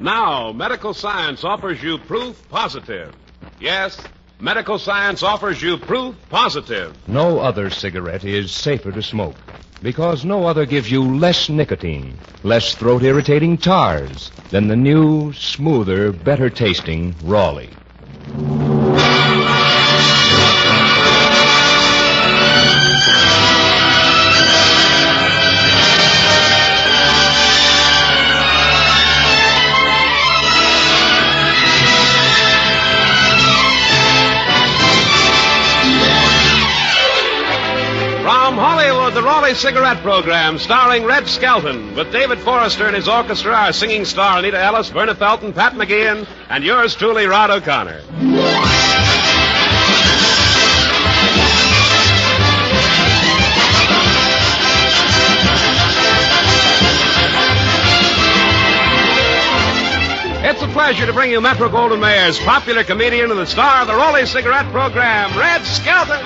Now, medical science offers you proof positive. Yes, medical science offers you proof positive. No other cigarette is safer to smoke because no other gives you less nicotine, less throat-irritating tars than the new, smoother, better-tasting Raleigh. From Hollywood, the Raleigh Cigarette Program, starring Red Skelton, with David Forrester and his orchestra, our singing star Anita Ellis, Verna Felton, Pat McGeehan, and yours truly, Rod O'Connor. It's a pleasure to bring you Metro-Goldwyn-Mayer's popular comedian and the star of the Raleigh Cigarette Program, Red Skelton.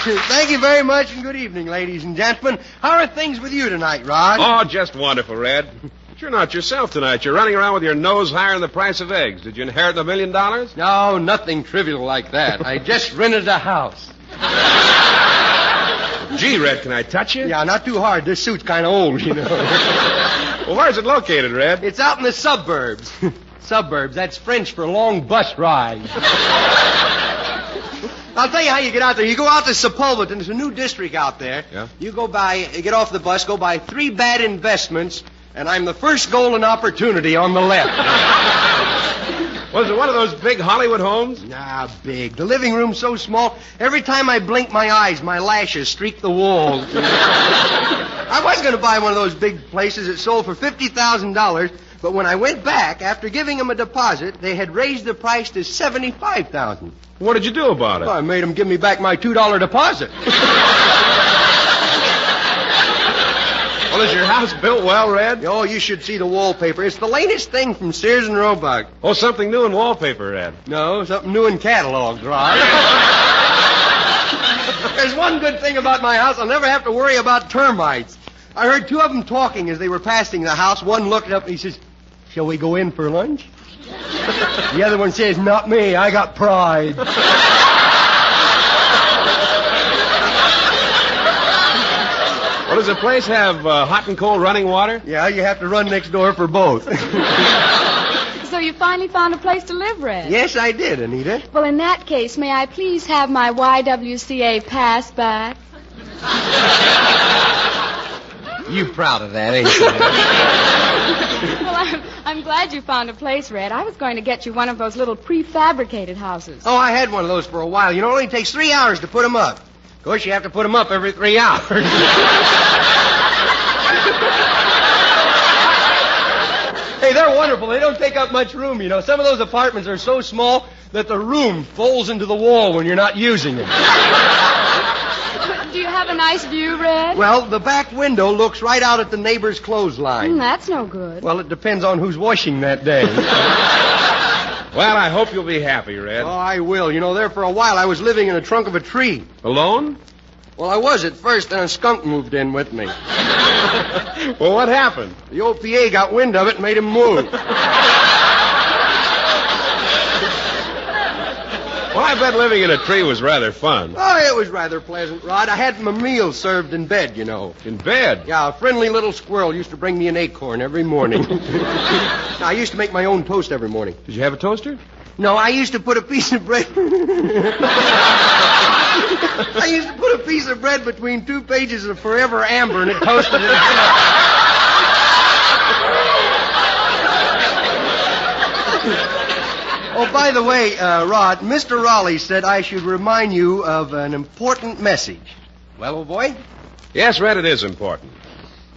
Thank you very much, and good evening, ladies and gentlemen. How are things with you tonight, Rod? Oh, just wonderful, Red. But you're not yourself tonight. You're running around with your nose higher than the price of eggs. Did you inherit $1 million? No, nothing trivial like that. I just rented a house. Gee, Red, can I touch you? Yeah, not too hard. This suit's kind of old, you know. Well, where's it located, Red? It's out in the suburbs. Suburbs, that's French for long bus ride. I'll tell you how you get out there. You go out to Sepulveda, and there's a new district out there. Yeah? You get off the bus, go by 3 bad investments, and I'm the first golden opportunity on the left. Was it one of those big Hollywood homes? Nah, big. The living room's so small, every time I blink my eyes, my lashes streak the walls. I was going to buy one of those big places that sold for $50,000, but when I went back, after giving them a deposit, they had raised the price to $75,000. What did you do about it? Well, I made them give me back my $2 deposit. Well, is your house built well, Red? Oh, you should see the wallpaper. It's the latest thing from Sears and Roebuck. Oh, something new in wallpaper, Red. No, something new in catalogs, Rod. There's one good thing about my house. I'll never have to worry about termites. I heard 2 of them talking as they were passing the house. One looked up and he says, "Shall we go in for lunch?" The other one says, "Not me. I got pride." Well, does the place have hot and cold running water? Yeah, you have to run next door for both. So you finally found a place to live, Red? Yes, I did, Anita. Well, in that case, may I please have my YWCA pass back? You proud of that, ain't you? Well, I'm glad you found a place, Red. I was going to get you one of those little prefabricated houses. Oh, I had one of those for a while. You know, it only takes 3 hours to put them up. Of course, you have to put them up every 3 hours. Hey, they're wonderful. They don't take up much room, you know. Some of those apartments are so small that the room folds into the wall when you're not using it. Do you have a nice view, Red? Well, the back window looks right out at the neighbor's clothesline. That's no good. Well, it depends on who's washing that day. Well, I hope you'll be happy, Red. Oh, I will. You know, there for a while I was living in the trunk of a tree. Alone? Well, I was at first, then a skunk moved in with me. Well, what happened? The OPA got wind of it and made him move. Well, I bet living in a tree was rather fun. Oh, it was rather pleasant, Rod. I had my meals served in bed, you know. In bed? Yeah, a friendly little squirrel used to bring me an acorn every morning. I used to make my own toast every morning. Did you have a toaster? No, I used to put a piece of bread... I used to put a piece of bread between 2 pages of Forever Amber and it toasted it. Oh, by the way, Rod, Mr. Raleigh said I should remind you of an important message. Well, old boy? Yes, Red, it is important.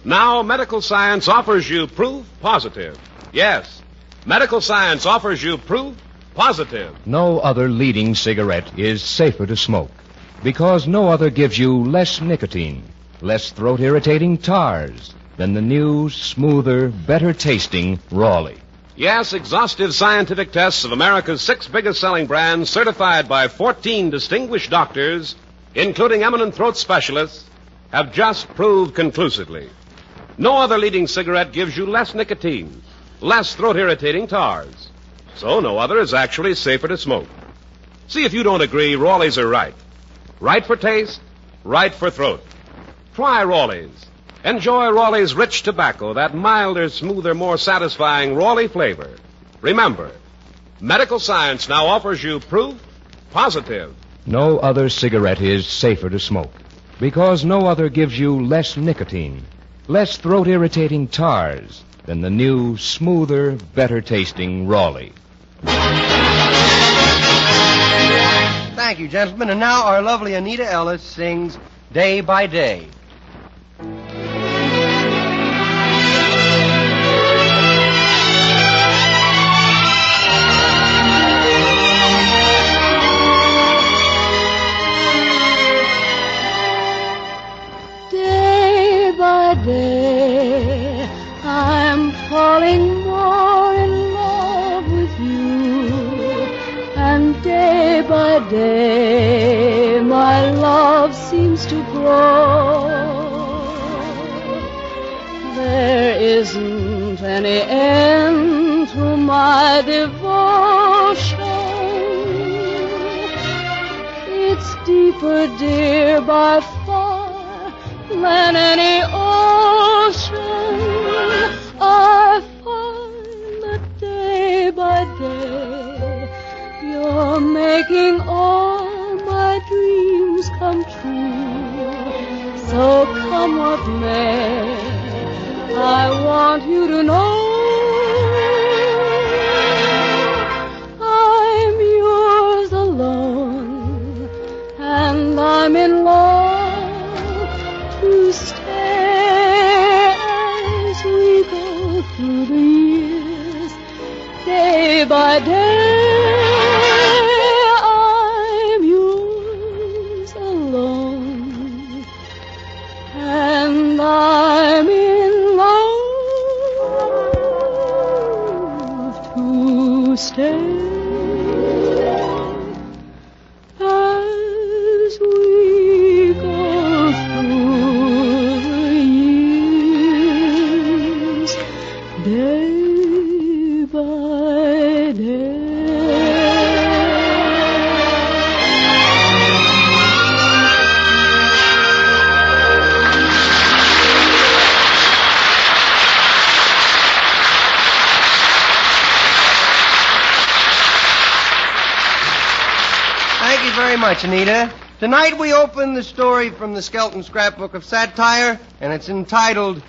Now, medical science offers you proof positive. Yes, medical science offers you proof positive. No other leading cigarette is safer to smoke because no other gives you less nicotine, less throat-irritating tars than the new, smoother, better-tasting Raleigh. Yes, exhaustive scientific tests of America's 6 biggest selling brands, certified by 14 distinguished doctors, including eminent throat specialists, have just proved conclusively. No other leading cigarette gives you less nicotine, less throat-irritating tars. So no other is actually safer to smoke. See if you don't agree, Rawleys are right. Right for taste, right for throat. Try Rawleys. Enjoy Rawleigh's rich tobacco, that milder, smoother, more satisfying Rawley flavor. Remember, medical science now offers you proof positive. No other cigarette is safer to smoke because no other gives you less nicotine, less throat-irritating tars than the new, smoother, better-tasting Rawley. Thank you, gentlemen. And now our lovely Anita Ellis sings Day by Day. Day, I'm falling more in love with you, and day by day my love seems to grow. There isn't any end to my devotion. It's deeper, dear, by far than any ocean. I find that day by day you're making all my dreams come true. So come what may, I want you to know I'm yours alone, and I'm in love to stay as we go through the years. Day by day, I'm yours alone, and I'm in love to stay. Thank you very much, Anita. Tonight we open the story from the Skelton Scrapbook of Satire, and it's entitled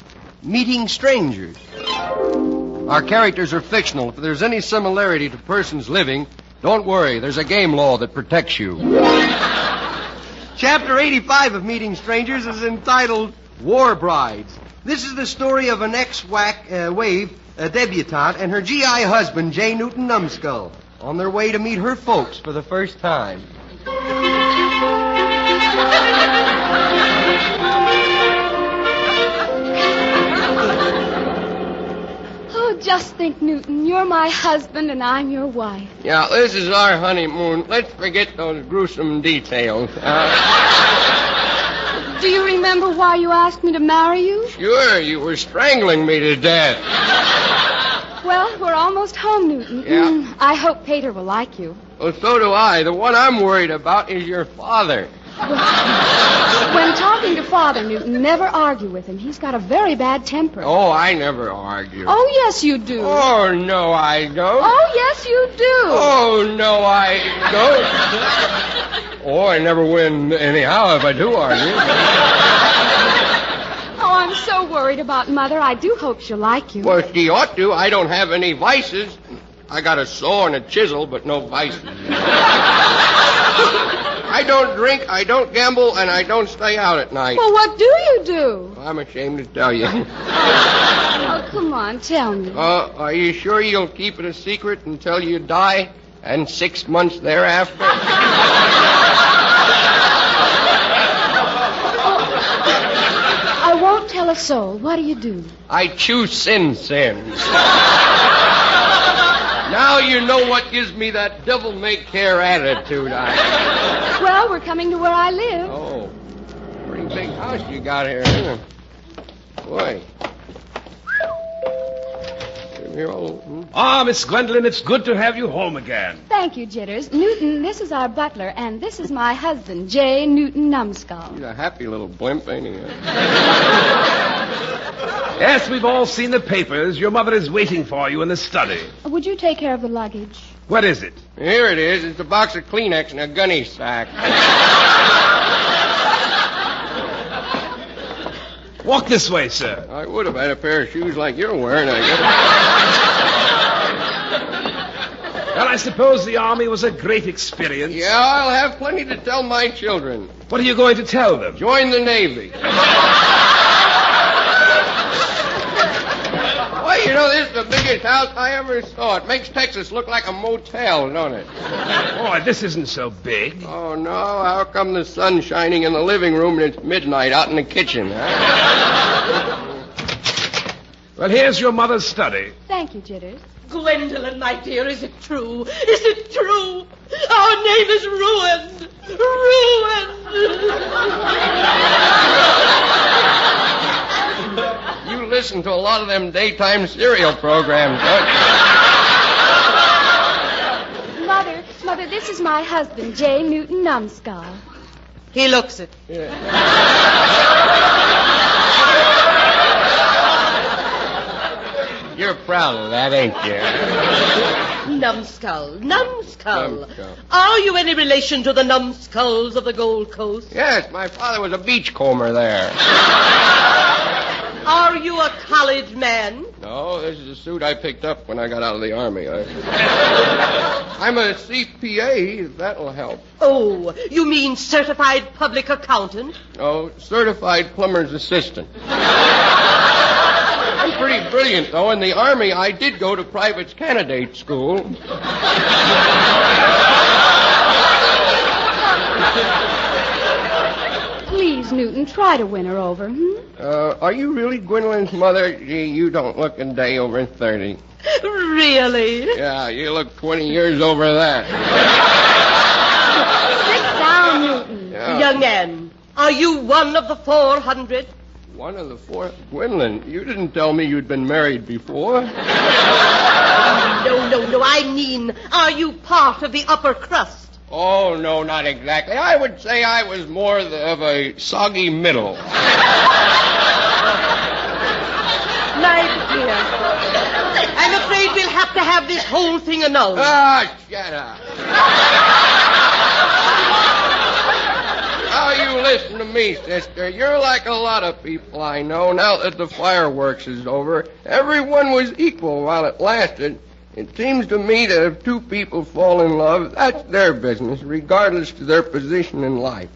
Meeting Strangers. Our characters are fictional. If there's any similarity to persons living, don't worry. There's a game law that protects you. Chapter 85 of Meeting Strangers is entitled War Brides. This is the story of an ex-wave debutante and her GI husband, J. Newton Numbskull, on their way to meet her folks for the first time. Oh, just think, Newton, you're my husband and I'm your wife. Yeah, this is our honeymoon. Let's forget those gruesome details. Do you remember why you asked me to marry you? Sure, you were strangling me to death. Well, we're almost home, Newton. Yeah. I hope Pater will like you. Well, so do I. The one I'm worried about is your father. When talking to Father, Newton, never argue with him. He's got a very bad temper. Oh, I never argue. Oh, yes, you do. Oh, no, I don't. Oh, yes, you do. Oh, no, I don't. Oh, I never win anyhow if I do argue. Oh, I'm so worried about Mother. I do hope she'll like you. Well, she ought to. I don't have any vices. I got a saw and a chisel, but no vices. I don't drink, I don't gamble, and I don't stay out at night. Well, what do you do? I'm ashamed to tell you. Oh, come on, tell me. Are you sure you'll keep it a secret until you die and 6 months thereafter? I won't tell a soul. What do you do? I chew sins. Now you know what gives me that devil-may-care attitude. Well, we're coming to where I live. Oh, pretty big house you got here, isn't it? Boy. Ah, Miss Gwendolyn, it's good to have you home again. Thank you, Jitters. Newton, this is our butler, and this is my husband, J. Newton Numbskull. He's a happy little blimp, ain't he? Yes, we've all seen the papers. Your mother is waiting for you in the study. Would you take care of the luggage? What is it? Here it is. It's a box of Kleenex and a gunny sack. Walk this way, sir. I would have had a pair of shoes like you're wearing, I guess. Well, I suppose the Army was a great experience. Yeah, I'll have plenty to tell my children. What are you going to tell them? Join the Navy. Why, you know, this is the biggest house I ever saw. It makes Texas look like a motel, don't it? Boy, this isn't so big. Oh, no. How come the sun's shining in the living room and it's midnight out in the kitchen, huh? Well, here's your mother's study. Thank you, Jitters. Gwendolyn, my dear, is it true? Is it true? Our name is ruined. Ruined. You listen to a lot of them daytime serial programs, don't you? Mother, this is my husband, J. Newton Numbskull. He looks it. Yeah. You're proud of that, ain't you? Numbskull. Numbskull. Are you any relation to the Numbskulls of the Gold Coast? Yes, my father was a beachcomber there. Are you a college man? No, this is a suit I picked up when I got out of the Army. I'm a CPA, if that'll help. Oh, you mean certified public accountant? No, certified plumber's assistant. I'm pretty brilliant, though. In the Army, I did go to private candidate school. Please, Newton, try to win her over. Are you really Gwendolyn's mother? Gee, you don't look a day over 30. Really? Yeah, you look 20 years over that. Sit down, Newton. Yeah. Young man, are you one of the 400? One of the four. Gwendolyn, you didn't tell me you'd been married before. No. I mean, are you part of the upper crust? Oh, no, not exactly. I would say I was more of a soggy middle. My dear, I'm afraid we'll have to have this whole thing annulled. Ah, shut up. Now you listen to me, sister. You're like a lot of people I know. Now that the fireworks is over, everyone was equal while it lasted. It seems to me that if two people fall in love, that's their business, regardless of their position in life.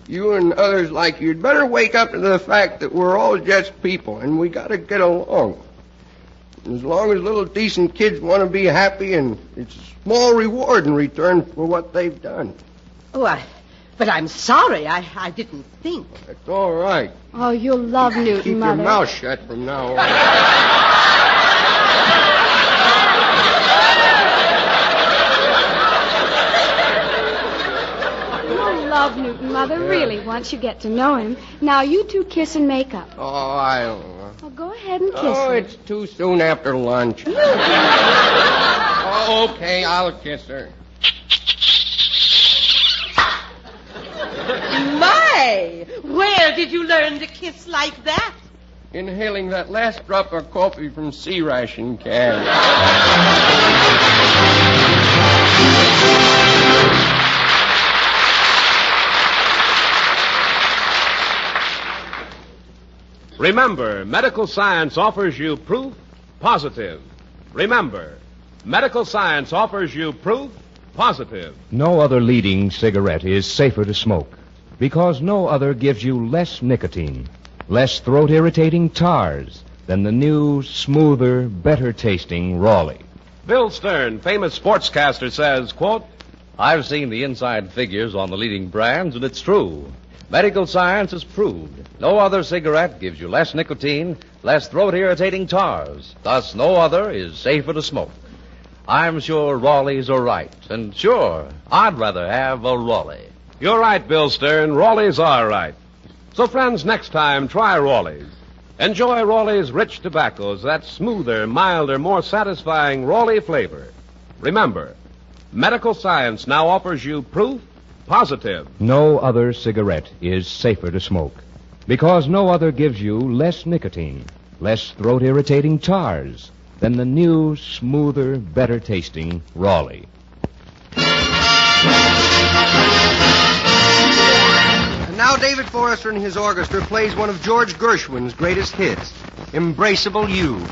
You and others like you'd better wake up to the fact that we're all just people, and we got to get along. As long as little decent kids want to be happy, and it's a small reward in return for what they've done. Oh, but I'm sorry. I didn't think. That's all right. Oh, you'll love Newton, Keep Mother. your mouth shut from now on. Love Newton, Mother, really, once you get to know him. Now, you two kiss and make up. Oh, I don't know. Well, go ahead and kiss Oh, her. it's too soon after lunch. Oh, okay, I'll kiss her. My! Where did you learn to kiss like that? Inhaling that last drop of coffee from sea ration can. Remember, medical science offers you proof positive. Remember, medical science offers you proof positive. No other leading cigarette is safer to smoke because no other gives you less nicotine, less throat-irritating tars than the new, smoother, better-tasting Raleigh. Bill Stern, famous sportscaster, says, quote, I've seen the inside figures on the leading brands, and it's true. Medical science has proved no other cigarette gives you less nicotine, less throat-irritating tars. Thus, no other is safer to smoke. I'm sure Raleigh's are right. And sure, I'd rather have a Raleigh. You're right, Bill Stern. Raleigh's are right. So, friends, next time, try Raleigh's. Enjoy Raleigh's rich tobaccos, that smoother, milder, more satisfying Raleigh flavor. Remember, medical science now offers you proof positive. No other cigarette is safer to smoke because no other gives you less nicotine, less throat-irritating tars than the new, smoother, better-tasting Raleigh. And now David Forrester and his orchestra plays one of George Gershwin's greatest hits, Embraceable You.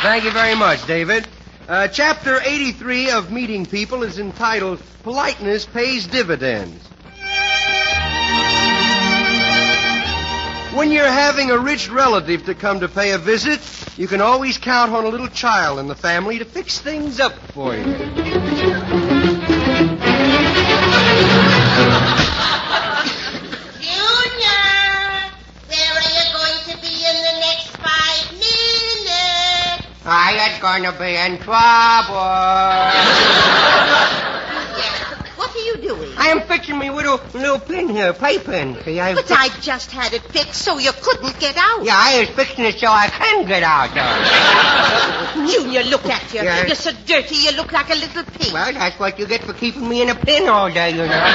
Thank you very much, David. Chapter 83 of Meeting People is entitled Politeness Pays Dividends. When you're having a rich relative to come to pay a visit, you can always count on a little child in the family to fix things up for you. I ain't going to be in trouble. What are you doing? I am fixing me with a little pin here, playpen. See, But I just had it fixed so you couldn't get out. Yeah, I was fixing it so I can get out, though. Junior, look at you. Yeah. You're so dirty you look like a little pig. Well, that's what you get for keeping me in a pin all day, you know.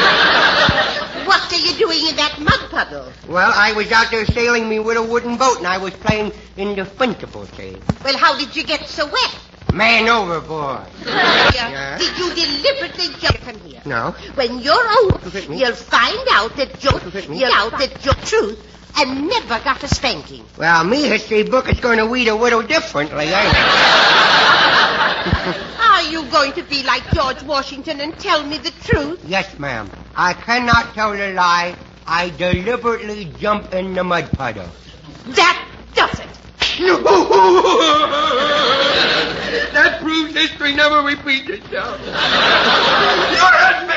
What are you doing in that mud puddle? Well, I was out there sailing me with a wooden boat, and I was playing Indefensible, see. Well, how did you get so wet? Man overboard. Yeah. Did you deliberately jump in here? No. When you're old, Look at me. you'll find out that Look at me. you're truth and never got a spanking. Well, me history book is going to read a little differently, ain't it? Are you going to be like George Washington and tell me the truth? Yes, ma'am. I cannot tell a lie. I deliberately jump in the mud puddle. That does it. That proves history never repeats itself.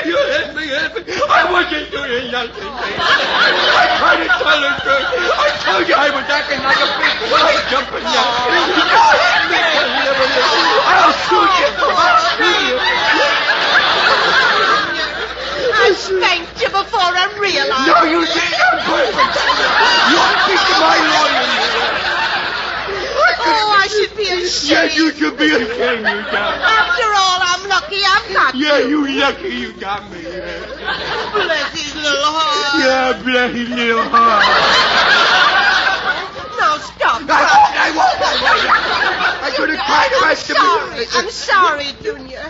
You hit me. I wasn't doing nothing. I tried to tell the truth. I told you I was acting like a big boy jumping down. I'll shoot you. I spanked you before I realized. No, you didn't. I'm perfect. You'll speak to my lawyer. Oh, I should be ashamed. Yes, you should be ashamed, you got me. After all, I'm lucky I've got you. Yeah, you lucky you got me. Bless his little heart. Yeah, bless his little heart. Now stop. I won't. I could have tried the rest of me. I'm sorry, Junior.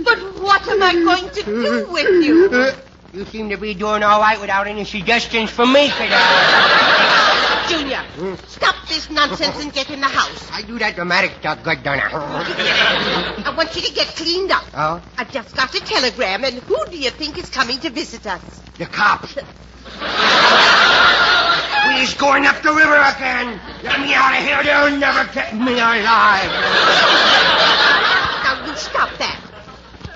But what am I going to do with you? You seem to be doing all right without any suggestions from me today. Junior, stop this nonsense and get in the house. I do that dramatic stuff good, don't I? I want you to get cleaned up. Oh? I just got a telegram, and who do you think is coming to visit us? The cops. He's going up the river again. Let me out of here. They'll never get me alive. Now, you stop that.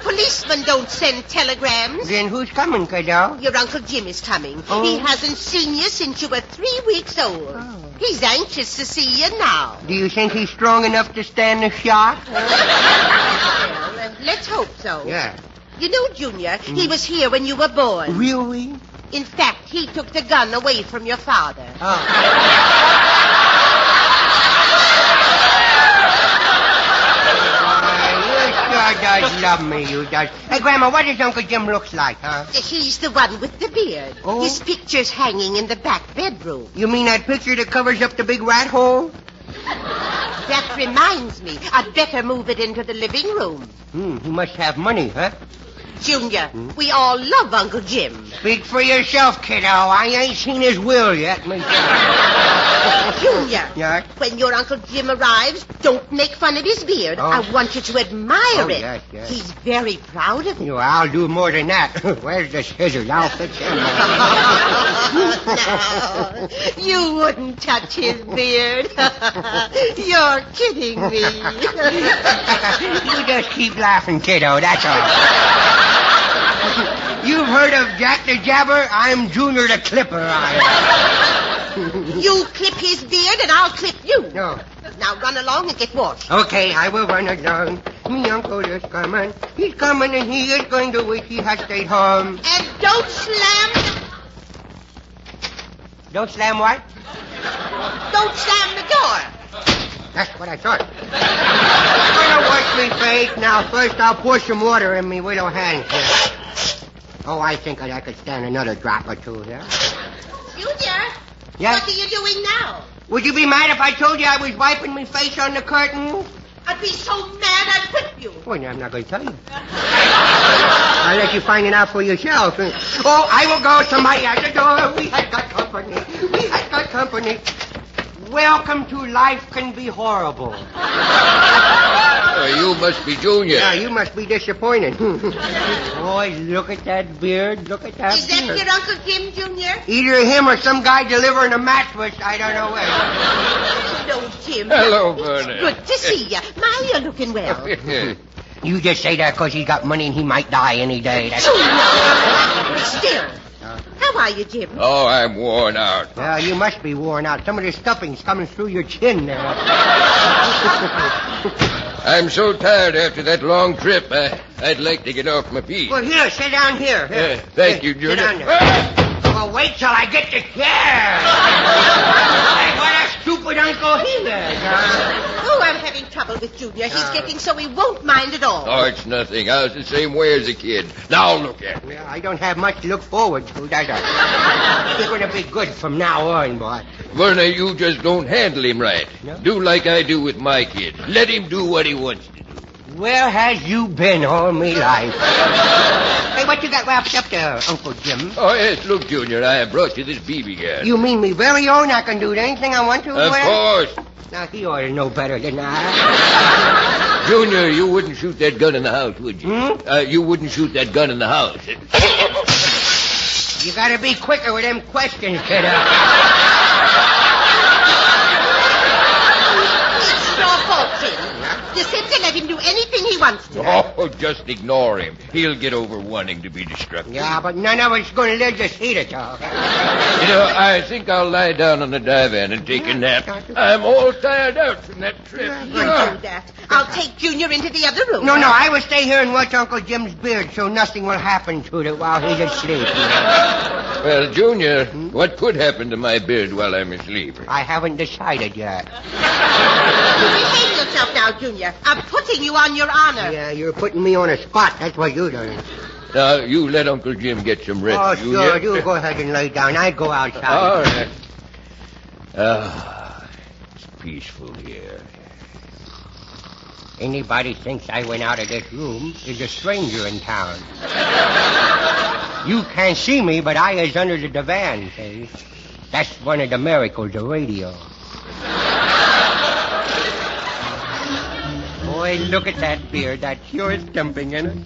Policemen don't send telegrams. Then who's coming, kiddo? Your Uncle Jim is coming. Oh. He hasn't seen you since you were 3 weeks old. Oh. He's anxious to see you now. Do you think he's strong enough to stand the shock? Well, let's hope so. Yeah. You know, Junior, he was here when you were born. Really? In fact, he took the gun away from your father. You does love me, you does. Hey, Grandma, what does Uncle Jim looks like, huh? He's the one with the beard. Oh. His picture's hanging in the back bedroom. You mean that picture that covers up the big rat hole? That reminds me, I'd better move it into the living room. He must have money, huh? Junior, we all love Uncle Jim. Speak for yourself, kiddo. I ain't seen his will yet, myself. Junior, Yes? when your Uncle Jim arrives, don't make fun of his beard. Oh. I want you to admire it. Yes, yes. He's very proud of you. I'll do more than that. Where's the scissors? I'll fix him. No, you wouldn't touch his beard. You're kidding me. You just keep laughing, kiddo, that's all. You've heard of Jack the Jabber? I'm Junior the Clipper, I am. You clip his beard and I'll clip you. No. Now run along and get washed. Okay, I will run along. Me uncle is coming. He's coming and he is going to wish he had stayed home. And don't slam... Don't slam what? Don't slam the door. That's what I thought. I'm gonna wash me face. Now, first I'll pour some water in me little hands here. Oh, I think I could stand another drop or two here. Junior, Yes? what are you doing now? Would you be mad if I told you I was wiping my face on the curtain? I'd be so mad I'd whip you. Well, I'm not going to tell you. I'll let you find it out for yourself. Oh, I will go. Somebody at the door. We have got company. We have got company. Welcome to Life Can Be Horrible. You must be Junior. Yeah, you must be disappointed. Boy, look at that beard. Look at that Is that beard. your Uncle Jim, Junior? Either him or some guy delivering a mattress. I don't know where. Hello, Jim. Hello, Vernon. Good to see you. My, you're looking well. You just say that because he's got money and he might die any day. That's... Still. How are you, Jim? Oh, I'm worn out. Well, you must be worn out. Some of the stuffing's coming through your chin there. I'm so tired after that long trip, I'd like to get off my feet. Well, here, sit down here. Here. Thank you, Sit Junior. down there. Well, wait till I get the chair. Hey, what a stupid uncle he is, huh? Oh, I'm having trouble with Junior. He's getting so he won't mind at all. Oh, it's nothing. I was the same way as a kid. Now look at me. Well, I don't have much to look forward to, does I? You're going to be good from now on, boy. Werner, you just don't handle him right. No? Do like I do with my kid. Let him do what he wants to do. Where has you been all me life? Hey, what you got wrapped up there, Uncle Jim? Oh, yes, look, Junior, I have brought you this BB gun. You mean me very own? I can do anything I want to Of with it? course. Now, he ought to know better than I. Junior, you wouldn't shoot that gun in the house, would you? Hmm? You wouldn't shoot that gun in the house. You gotta be quicker with them questions, kiddo. he wants to. Oh, just ignore him. He'll get over wanting to be destructive. Yeah, but none of us going to live to see it, all. I think I'll lie down on the divan and take a nap. I'm all tired out from that trip. Don't do that. I'll take Junior into the other room. No, I will stay here and watch Uncle Jim's beard so nothing will happen to it while he's asleep. Well, Junior, what could happen to my beard while I'm asleep? I haven't decided yet. You behave yourself now, Junior. I'm putting you on your honor. Yeah, you're putting me on a spot. That's what you're doing. Now, you let Uncle Jim get some rest, Oh, Junior. sure. You go ahead and lay down. I go outside. All right. It's peaceful here. Anybody thinks I went out of this room is a stranger in town. You can't see me, but I is under the divan, see? That's one of the miracles of radio. Boy, look at that beard. That sure is dumping in it.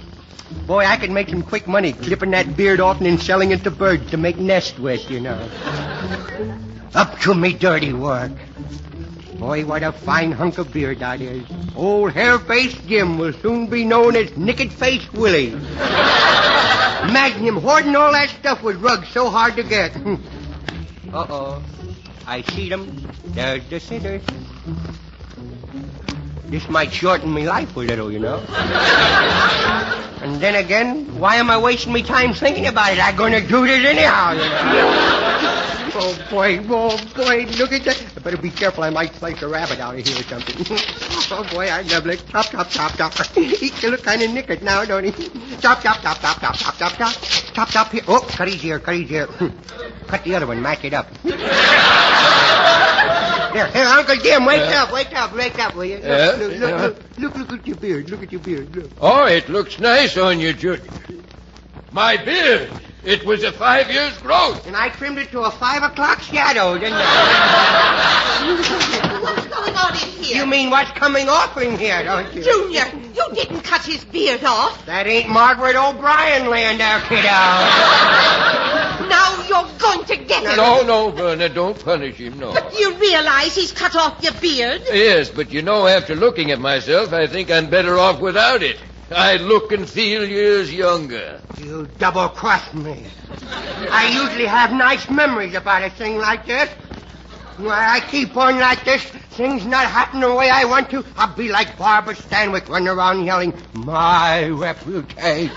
Boy, I could make some quick money clipping that beard off and then selling it to birds to make nests with, you know. Up to me dirty work. Boy, what a fine hunk of beard that is. Old hair-faced Jim will soon be known as Naked-Faced Willie. Imagine him hoarding all that stuff with rugs so hard to get. Uh-oh. I see them. There's the scissors. This might shorten me life a little, you know. And then again, why am I wasting me time thinking about it? I'm going to do this anyhow, you know. Oh, boy, look at that. I better be careful. I might slice a rabbit out of here or something. Oh, boy, I love it. Chop. He still look kind of knickered now, don't he? Chop here. Oh, cut his ear. Cut the other one, match it up. Here, Uncle Jim, wake up, will you? Look at your beard, look. Oh, it looks nice on you, Junior. My beard. It was a 5 years growth. And I trimmed it to a 5 o'clock shadow, didn't I? What's going on in here? You mean what's coming off in here, don't you? Junior, you didn't cut his beard off. That ain't Margaret O'Brien laying there, kiddo. Now you're going to get him. No, Verna, don't punish him, no. But you realize he's cut off your beard? Yes, but after looking at myself, I think I'm better off without it. I look and feel years younger. You double-crossed me. I usually have nice memories about a thing like this. Why, I keep on like this, things not happening the way I want to, I'll be like Barbara Stanwyck running around yelling, my reputation.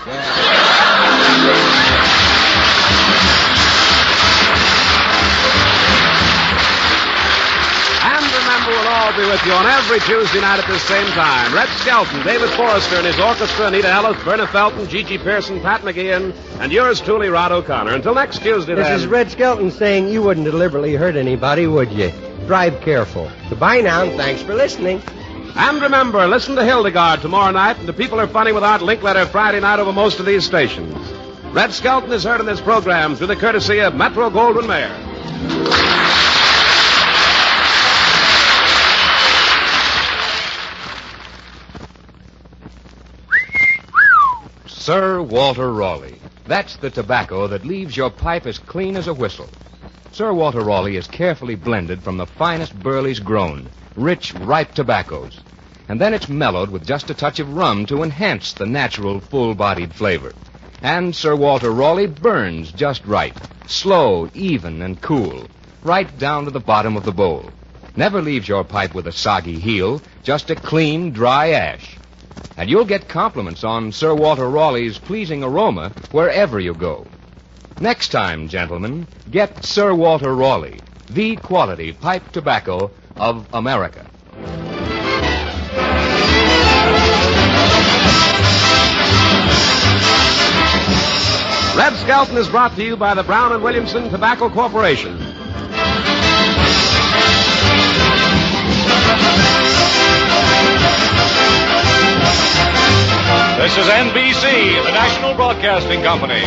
And remember, we'll all be with you on every Tuesday night at this same time. Red Skelton, David Forrester and his orchestra, Anita Ellis, Verna Felton, Gigi Pearson, Pat McGeehan, and yours truly, Rod O'Connor. Until next Tuesday, then. This is Red Skelton saying you wouldn't deliberately hurt anybody, would you? Drive careful. Goodbye now, and thanks for listening. And remember, listen to Hildegard tomorrow night and to People Are Funny with Art Linkletter Friday night over most of these stations. Red Skelton is heard in this program through the courtesy of Metro Goldwyn Mayer. Sir Walter Raleigh. That's the tobacco that leaves your pipe as clean as a whistle. Sir Walter Raleigh is carefully blended from the finest burleys grown, rich, ripe tobaccos. And then it's mellowed with just a touch of rum to enhance the natural, full-bodied flavor. And Sir Walter Raleigh burns just right, slow, even, and cool, right down to the bottom of the bowl. Never leaves your pipe with a soggy heel, just a clean, dry ash. And you'll get compliments on Sir Walter Raleigh's pleasing aroma wherever you go. Next time, gentlemen, get Sir Walter Raleigh, the quality pipe tobacco of America. Red Skelton is brought to you by the Brown and Williamson Tobacco Corporation. This is NBC, the National Broadcasting Company.